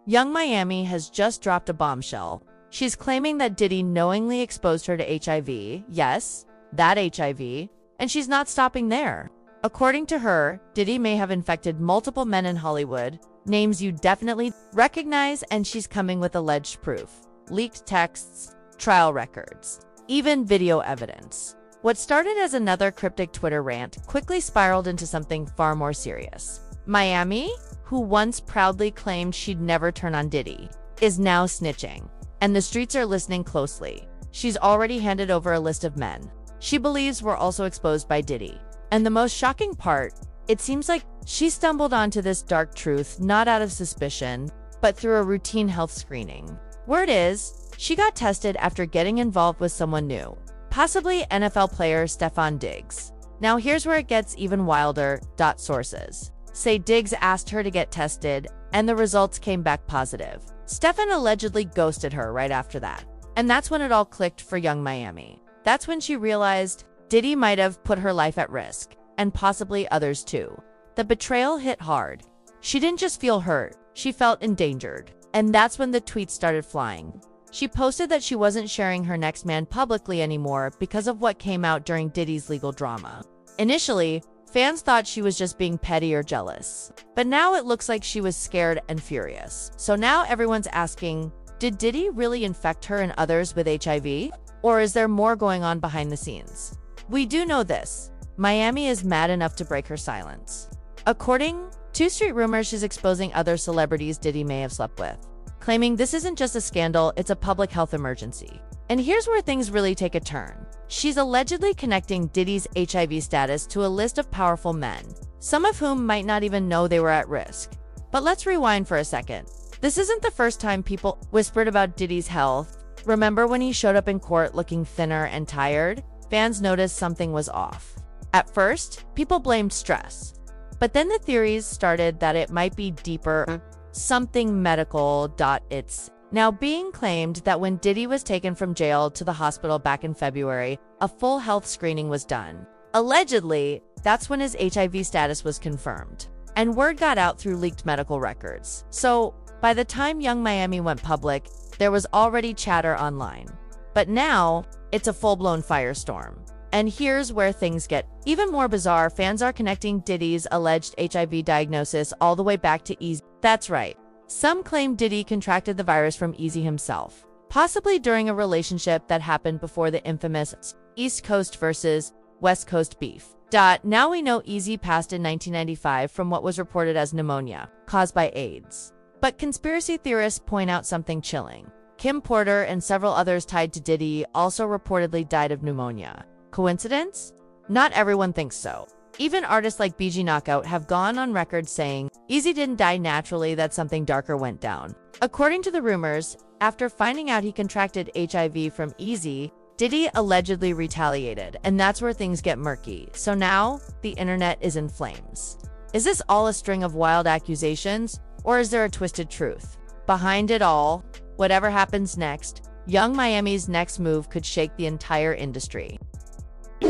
Young Miami has just dropped a bombshell. She's claiming that Diddy knowingly exposed her to HIV, yes, that HIV, and she's not stopping there. According to her, Diddy may have infected multiple men in Hollywood, names you definitely recognize, and she's coming with alleged proof. Leaked texts, trial records, even video evidence. What started as another cryptic Twitter rant quickly spiraled into something far more serious. Miami, who once proudly claimed she'd never turn on Diddy, is now snitching. And the streets are listening closely. She's already handed over a list of men she believes were also exposed by Diddy. And the most shocking part, it seems like she stumbled onto this dark truth not out of suspicion, but through a routine health screening. Word is, she got tested after getting involved with someone new, possibly NFL player Stefon Diggs. Now here's where it gets even wilder. Sources say Diggs asked her to get tested, and the results came back positive. Stefon allegedly ghosted her right after that. And that's when it all clicked for young Miami. That's when she realized Diddy might have put her life at risk, and possibly others too. The betrayal hit hard. She didn't just feel hurt, she felt endangered. And that's when the tweets started flying. She posted that she wasn't sharing her next man publicly anymore because of what came out during Diddy's legal drama. Initially, fans thought she was just being petty or jealous. But now it looks like she was scared and furious. So now everyone's asking, did Diddy really infect her and others with HIV? Or is there more going on behind the scenes? We do know this. Miami is mad enough to break her silence. According to street rumors, she's exposing other celebrities Diddy may have slept with, claiming this isn't just a scandal, it's a public health emergency. And here's where things really take a turn. She's allegedly connecting Diddy's HIV status to a list of powerful men, some of whom might not even know they were at risk. But let's rewind for a second. This isn't the first time people whispered about Diddy's health. Remember when he showed up in court looking thinner and tired? Fans noticed something was off. At first, people blamed stress. But then the theories started that it might be deeper, something medical. It's now being claimed that when Diddy was taken from jail to the hospital back in February, a full health screening was done. Allegedly, that's when his HIV status was confirmed. And word got out through leaked medical records. So, by the time Young Miami went public, there was already chatter online. But now, it's a full-blown firestorm. And here's where things get even more bizarre. Fans are connecting Diddy's alleged HIV diagnosis all the way back to Eazy. That's right. Some claim Diddy contracted the virus from Eazy himself, possibly during a relationship that happened before the infamous East Coast versus West Coast beef. Now we know Eazy passed in 1995 from what was reported as pneumonia, caused by AIDS. But conspiracy theorists point out something chilling. Kim Porter and several others tied to Diddy also reportedly died of pneumonia. Coincidence? Not everyone thinks so. Even artists like BG Knockout have gone on record saying Eazy didn't die naturally, that something darker went down. According to the rumors, after finding out he contracted HIV from Eazy, Diddy allegedly retaliated, and that's where things get murky. So now, the internet is in flames. Is this all a string of wild accusations, or is there a twisted truth behind it all? Whatever happens next, Young Miami's next move could shake the entire industry.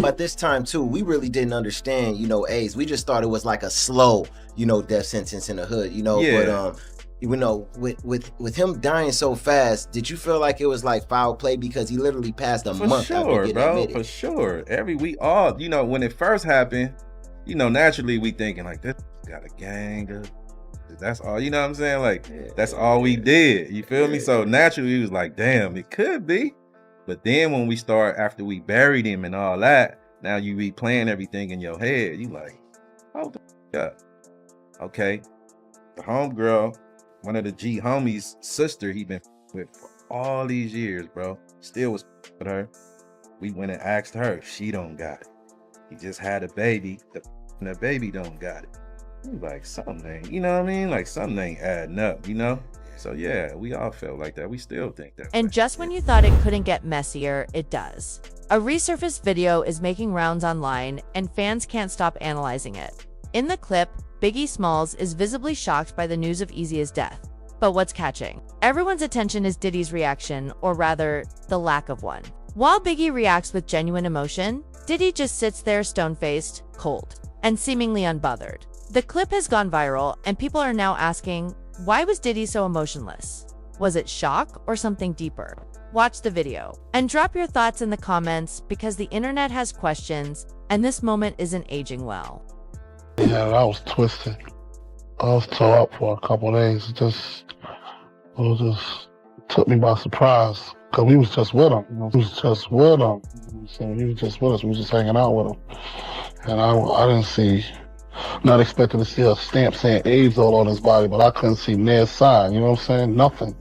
But this time too, we really didn't understand, AIDS. We just thought it was like a slow, death sentence in the hood, Yeah. But with him dying so fast, did you feel like it was like foul play because he literally passed a month after getting admitted? For sure. We all, when it first happened, naturally we thinking like, this got a gang. That's all, you know what I'm saying? Like, that's all we did. You feel me? So naturally we was like, damn, it could be. But then when we start, after we buried him and all that, now you replaying everything in your head. You like, hold the up. Okay. The homegirl, one of the G homies' sister, he been with for all these years, bro. Still was with her. We went and asked her. She don't got it. He just had a baby. The baby don't got it. We like, something ain't, you know what I mean? Like, something ain't adding up, So yeah, we all felt like that. We still think that. And just when you thought it couldn't get messier, it does. A resurfaced video is making rounds online, and fans can't stop analyzing it. In the clip, Biggie Smalls is visibly shocked by the news of Eazy's death. But what's catching everyone's attention is Diddy's reaction, or rather, the lack of one. While Biggie reacts with genuine emotion, Diddy just sits there stone-faced, cold, and seemingly unbothered. The clip has gone viral, and people are now asking, Why was Diddy so emotionless? Was it shock or something deeper? Watch the video and drop your thoughts in the comments because the internet has questions and this moment isn't aging well. Yeah, I was twisted. I was tore up for a couple of days. It just took me by surprise because we was just with him. We was just with him. So he was just with us. We was just hanging out with him. And I didn't see, not expecting to see a stamp saying AIDS all on his body, but I couldn't see near sign. You know what I'm saying? Nothing.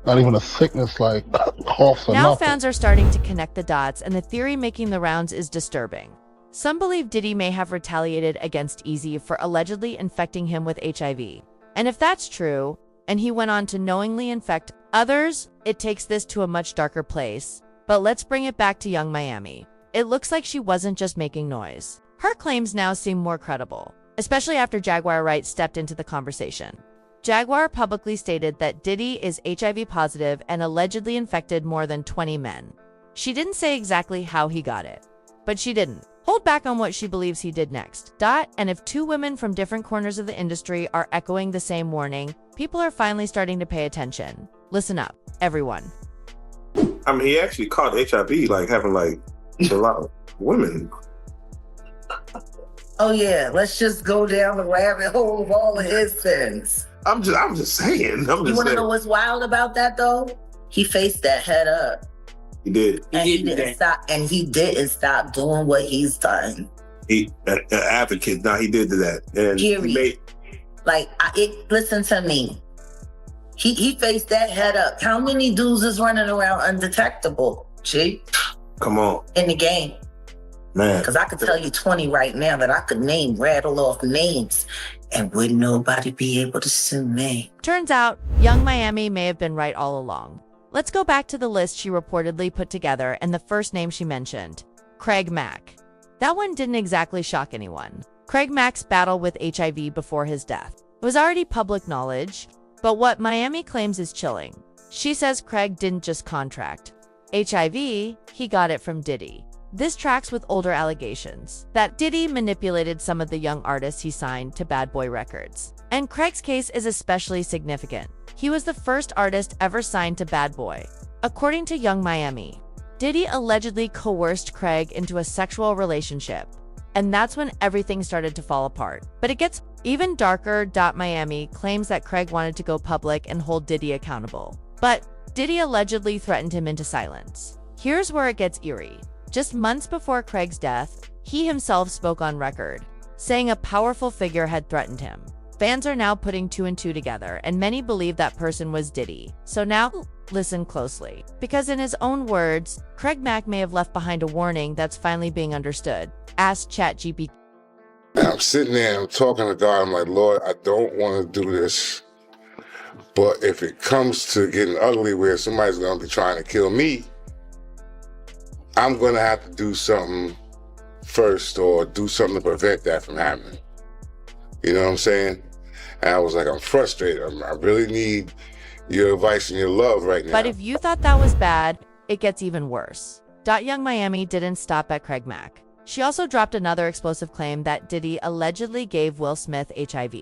Not even a sickness like coughs or now nothing. Fans are starting to connect the dots, and the theory making the rounds is disturbing. Some believe Diddy may have retaliated against Eazy for allegedly infecting him with HIV. And if that's true, and he went on to knowingly infect others, it takes this to a much darker place. But let's bring it back to Young Miami. It looks like she wasn't just making noise. Her claims now seem more credible, especially after Jaguar Wright stepped into the conversation. Jaguar publicly stated that Diddy is HIV positive and allegedly infected more than 20 men. She didn't say exactly how he got it, but she didn't hold back on what she believes he did next. And if two women from different corners of the industry are echoing the same warning, people are finally starting to pay attention. Listen up, everyone. I mean, he actually caught HIV, like having like a lot of women. Oh yeah, let's just go down the rabbit hole of all of his sins. I'm just saying. You want to know what's wild about that though? He faced that head up. He did. And he didn't stop. And he didn't stop doing what he's done. He an advocate. Now he did that. And period. Listen to me. He faced that head up. How many dudes is running around undetectable? G? Come on. In the game. Man. Because I could tell you 20 right now that I could rattle off names, and would nobody be able to sue me? Turns out, Young Miami may have been right all along. Let's go back to the list she reportedly put together and the first name she mentioned, Craig Mack. That one didn't exactly shock anyone. Craig Mack's battle with HIV before his death was already public knowledge, but what Miami claims is chilling. She says Craig didn't just contract HIV, he got it from Diddy. This tracks with older allegations that Diddy manipulated some of the young artists he signed to Bad Boy Records. And Craig's case is especially significant. He was the first artist ever signed to Bad Boy. According to Young Miami, Diddy allegedly coerced Craig into a sexual relationship. And that's when everything started to fall apart. But it gets even darker. Miami claims that Craig wanted to go public and hold Diddy accountable. But Diddy allegedly threatened him into silence. Here's where it gets eerie. Just months before Craig's death, he himself spoke on record, saying a powerful figure had threatened him. Fans are now putting two and two together, and many believe that person was Diddy. So now, listen closely. Because in his own words, Craig Mack may have left behind a warning that's finally being understood. Ask ChatGPT. I'm sitting there, I'm talking to God, I'm like, Lord, I don't want to do this. But if it comes to getting ugly where somebody's going to be trying to kill me, I'm going to have to do something first or do something to prevent that from happening. You know what I'm saying? And I was like, I'm frustrated. I really need your advice and your love right now. But if you thought that was bad, it gets even worse. Young Miami didn't stop at Craig Mack. She also dropped another explosive claim that Diddy allegedly gave Will Smith HIV.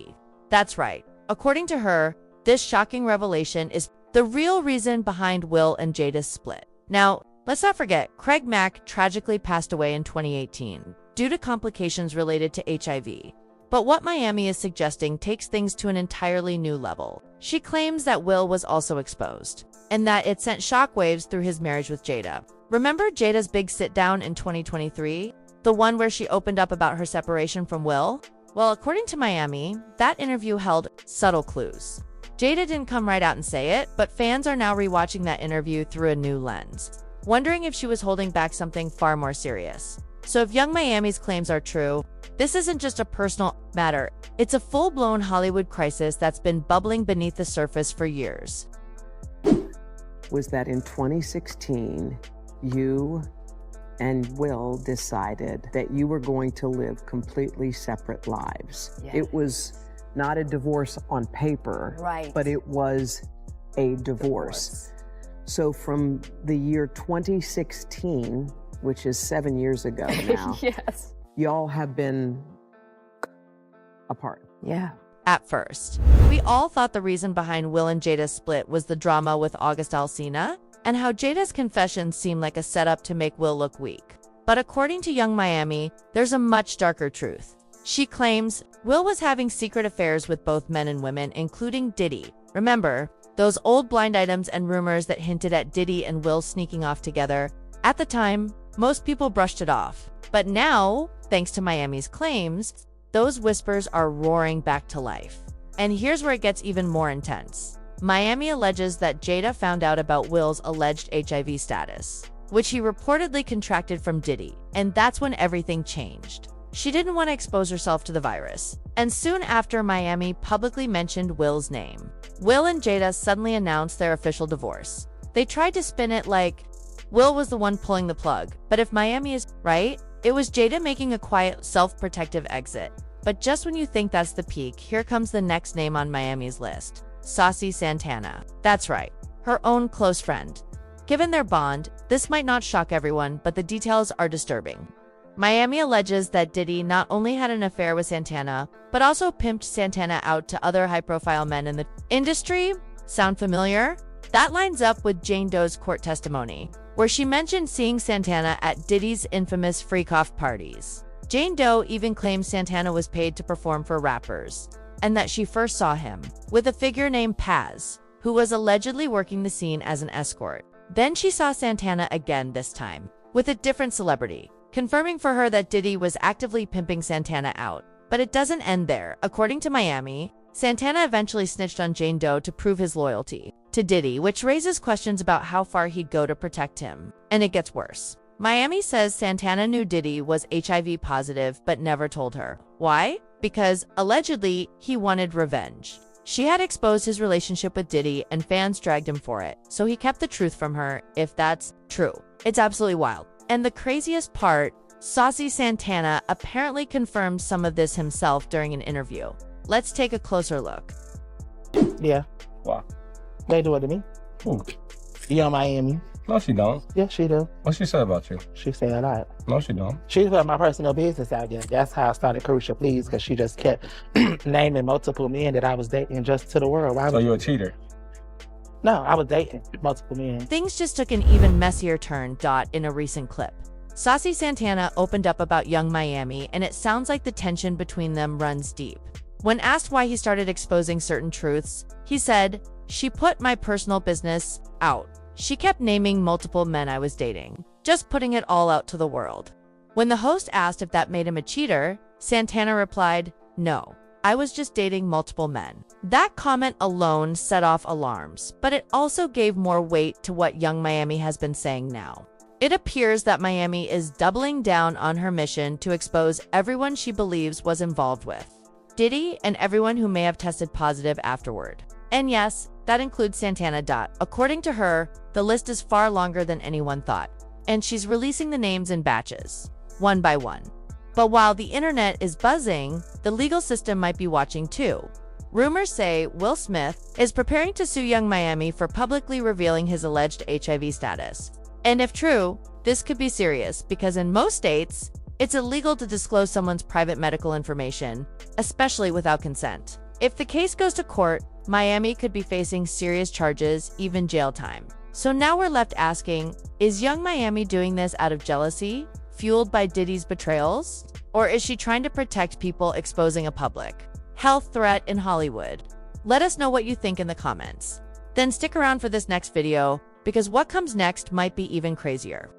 That's right. According to her, this shocking revelation is the real reason behind Will and Jada's split. Now, let's not forget, Craig Mack tragically passed away in 2018 due to complications related to HIV. But what Miami is suggesting takes things to an entirely new level. She claims that Will was also exposed, and that it sent shockwaves through his marriage with Jada. Remember Jada's big sit-down in 2023? The one where she opened up about her separation from Will? Well, according to Miami, that interview held subtle clues. Jada didn't come right out and say it, but fans are now rewatching that interview through a new lens, wondering if she was holding back something far more serious. So if Young Miami's claims are true, this isn't just a personal matter, it's a full-blown Hollywood crisis that's been bubbling beneath the surface for years. Was that in 2016, you and Will decided that you were going to live completely separate lives. Yeah. It was not a divorce on paper, right, but it was a divorce. So from the year 2016, which is 7 years ago now, yes, y'all have been apart. Yeah. At first, we all thought the reason behind Will and Jada's split was the drama with August Alsina and how Jada's confessions seemed like a setup to make Will look weak. But according to Young Miami, there's a much darker truth. She claims Will was having secret affairs with both men and women, including Diddy. Remember, those old blind items and rumors that hinted at Diddy and Will sneaking off together? At the time, most people brushed it off. But now, thanks to Miami's claims, those whispers are roaring back to life. And here's where it gets even more intense. Miami alleges that Jada found out about Will's alleged HIV status, which he reportedly contracted from Diddy, and that's when everything changed. She didn't want to expose herself to the virus, and soon after, Miami publicly mentioned Will's name. Will and Jada suddenly announced their official divorce. They tried to spin it like Will was the one pulling the plug, but if Miami is right, it was Jada making a quiet, self-protective exit. But just when you think that's the peak, here comes the next name on Miami's list, Saucy Santana. That's right, her own close friend. Given their bond, this might not shock everyone, but the details are disturbing. Miami alleges that Diddy not only had an affair with Santana, but also pimped Santana out to other high-profile men in the industry. Sound familiar? That lines up with Jane Doe's court testimony, where she mentioned seeing Santana at Diddy's infamous freak-off parties. Jane Doe even claims Santana was paid to perform for rappers, and that she first saw him with a figure named Paz, who was allegedly working the scene as an escort. Then she saw Santana again, this time with a different celebrity, confirming for her that Diddy was actively pimping Santana out. But it doesn't end there. According to Miami, Santana eventually snitched on Jane Doe to prove his loyalty to Diddy, which raises questions about how far he'd go to protect him. And it gets worse. Miami says Santana knew Diddy was HIV positive but never told her. Why? Because, allegedly, he wanted revenge. She had exposed his relationship with Diddy and fans dragged him for it, so he kept the truth from her, if that's true. It's absolutely wild. And the craziest part, Saucy Santana apparently confirmed some of this himself during an interview. Let's take a closer look. Yeah. Why? They do it to me. Who? Young Miami. No, she don't. Yeah, she do. What she said about you? She said a lot. No, she don't. She put my personal business out there. That's how I started Crucial Please, because she just kept naming multiple men that I was dating just to the world. So you a cheater? No, I was dating multiple men. Things just took an even messier turn. In a recent clip, Saucy Santana opened up about Young Miami, and it sounds like the tension between them runs deep. When asked why he started exposing certain truths, he said, "She put my personal business out. She kept naming multiple men I was dating, just putting it all out to the world." When the host asked if that made him a cheater, Santana replied, "No, I was just dating multiple men." That comment alone set off alarms, but it also gave more weight to what Young Miami has been saying now. It appears that Miami is doubling down on her mission to expose everyone she believes was involved with Diddy and everyone who may have tested positive afterward. And yes, that includes Santana. According to her, the list is far longer than anyone thought, and she's releasing the names in batches, one by one. But while the internet is buzzing, the legal system might be watching too. Rumors say Will Smith is preparing to sue Young Miami for publicly revealing his alleged HIV status. And if true, this could be serious because in most states, it's illegal to disclose someone's private medical information, especially without consent. If the case goes to court, Miami could be facing serious charges, even jail time. So now we're left asking, is Young Miami doing this out of jealousy, fueled by Diddy's betrayals? Or is she trying to protect people exposing a public health threat in Hollywood? Let us know what you think in the comments. Then stick around for this next video, because what comes next might be even crazier.